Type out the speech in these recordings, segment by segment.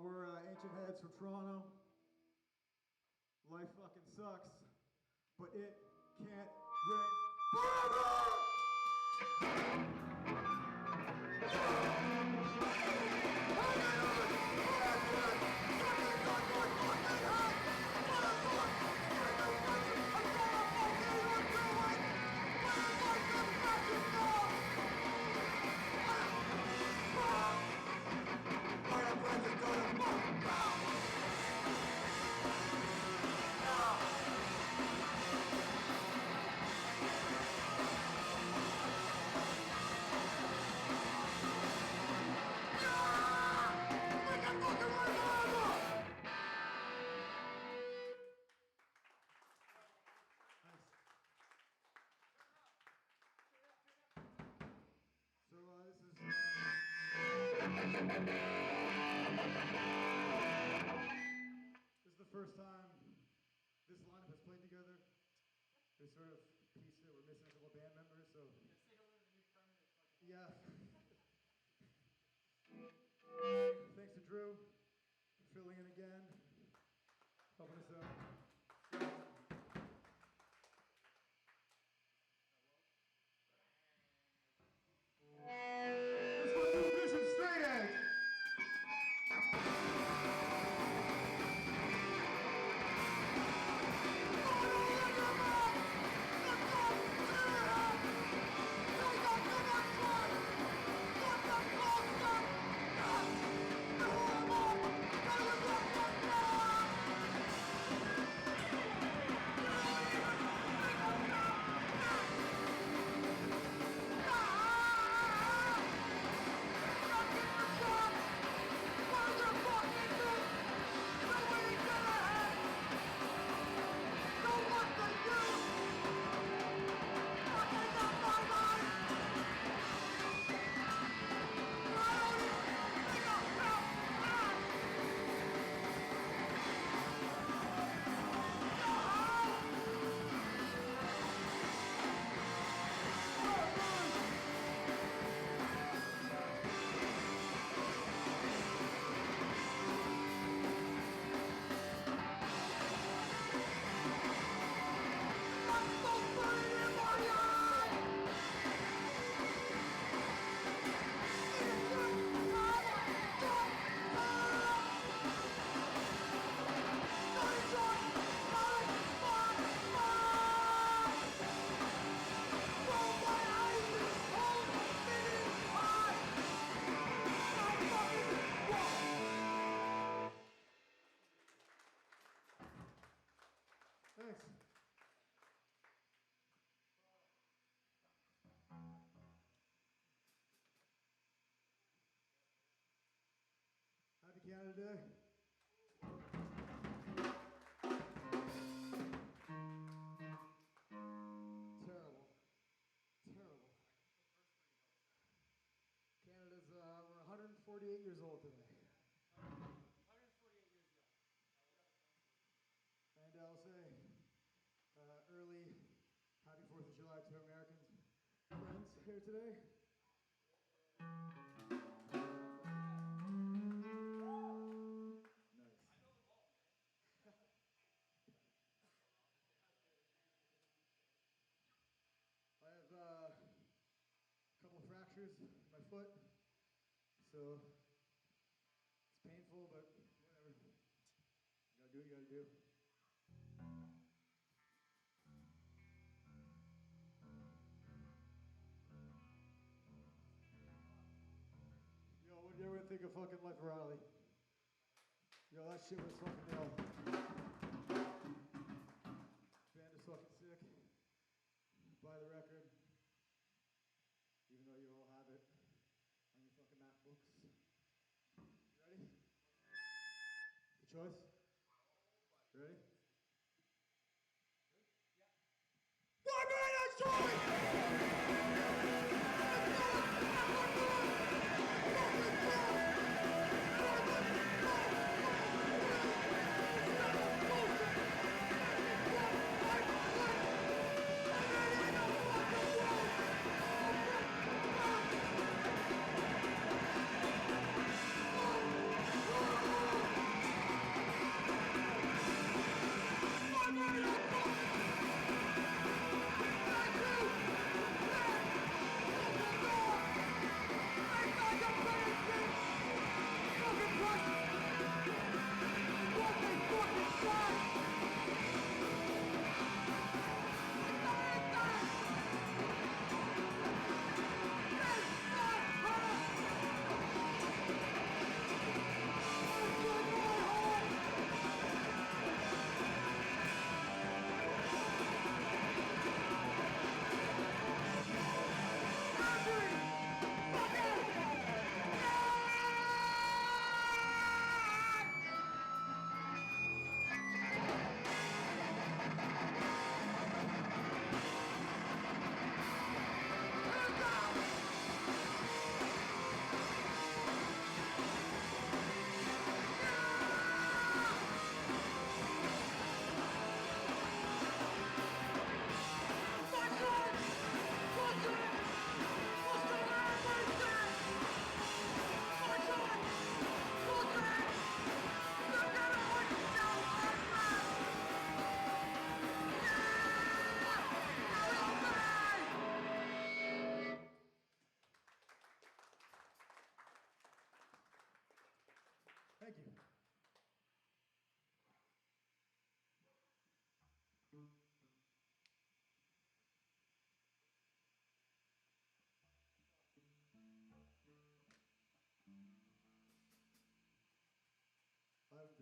We're Ancient Heads from Toronto. Life fucking sucks, but it can't ring forever! This is the first time this lineup has played together. There's sort of a piece that we're missing a couple band members, so yeah. Thanks to Drew for filling in again, helping us out. Let's go to Vision Straight Edge. Thanks. Happy Canada Day. Terrible. Terrible. Canada's, we're 148 years old today. 148 years young. And I'll say early happy 4th of July to Americans friends here today. Nice. I have a couple fractures in my foot, so it's painful, but whatever. You gotta do what you gotta do. Yo, what did everyone think of fucking Life of Riley? Yo, that shit was fucking ill. Band is fucking sick. Buy the record, even though you all have it on your fucking MacBooks. You ready? Good choice? You ready? Yeah. 1 minute choice! Oh!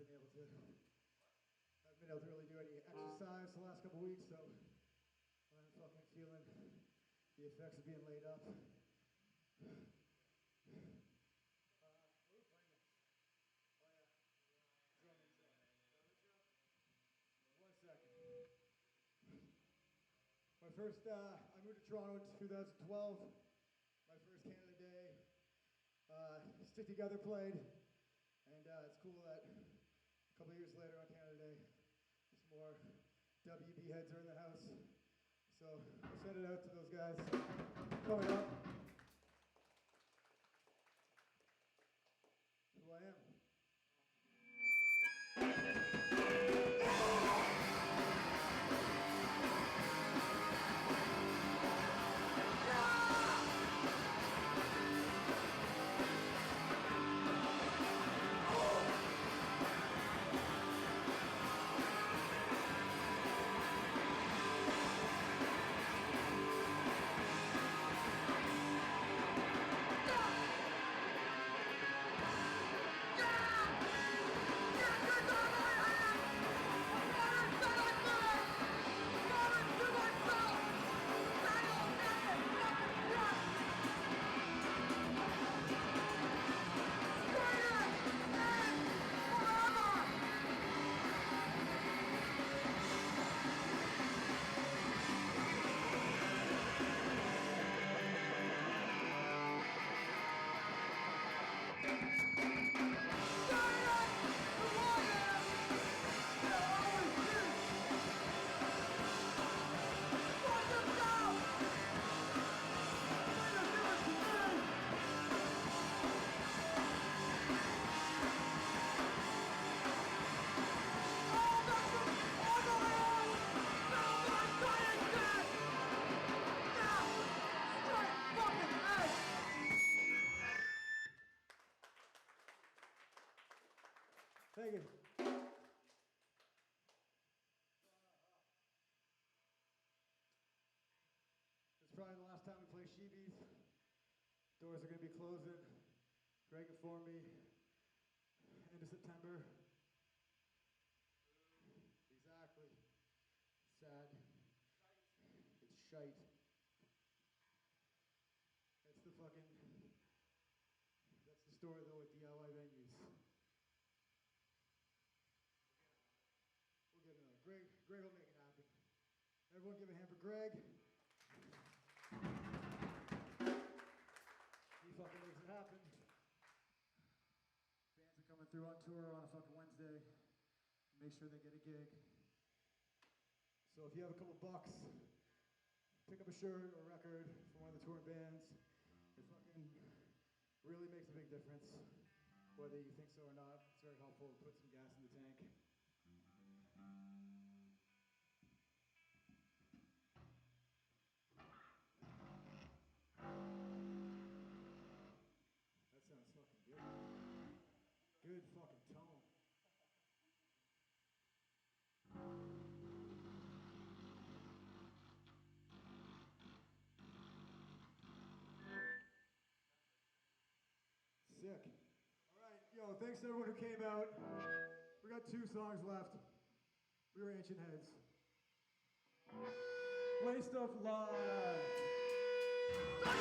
been able to really do any exercise the last couple weeks, so I'm fucking feeling the effects of being laid up. I moved to Toronto in 2012. My first Canada Day. Stick Together played, and it's cool that a couple of years later on Canada Day, some more WB heads are in the house. So I'll send it out to those guys coming up. Who I am. Thank you. It's probably the last time we play Sheebies. Doors are going to be closing. Greg informed me. End of September. Exactly. Sad. It's shite. That's the story though with DIY venues. We'll get another. Greg will make it happen. Everyone give a hand for Greg. He fucking makes it happen. Bands are coming through on tour on a fucking Wednesday. Make sure they get a gig. So if you have a couple bucks, pick up a shirt or record from one of the touring bands. It fucking really makes a big difference. Whether you think so or not, it's very helpful to put some gas in the tank. That sounds fucking good. Good fucking tone. Sick. All right, yo, thanks to everyone who came out. We got 2 songs left. We were Ancient Heads. Waste of Life. What are you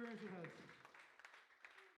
experience it has.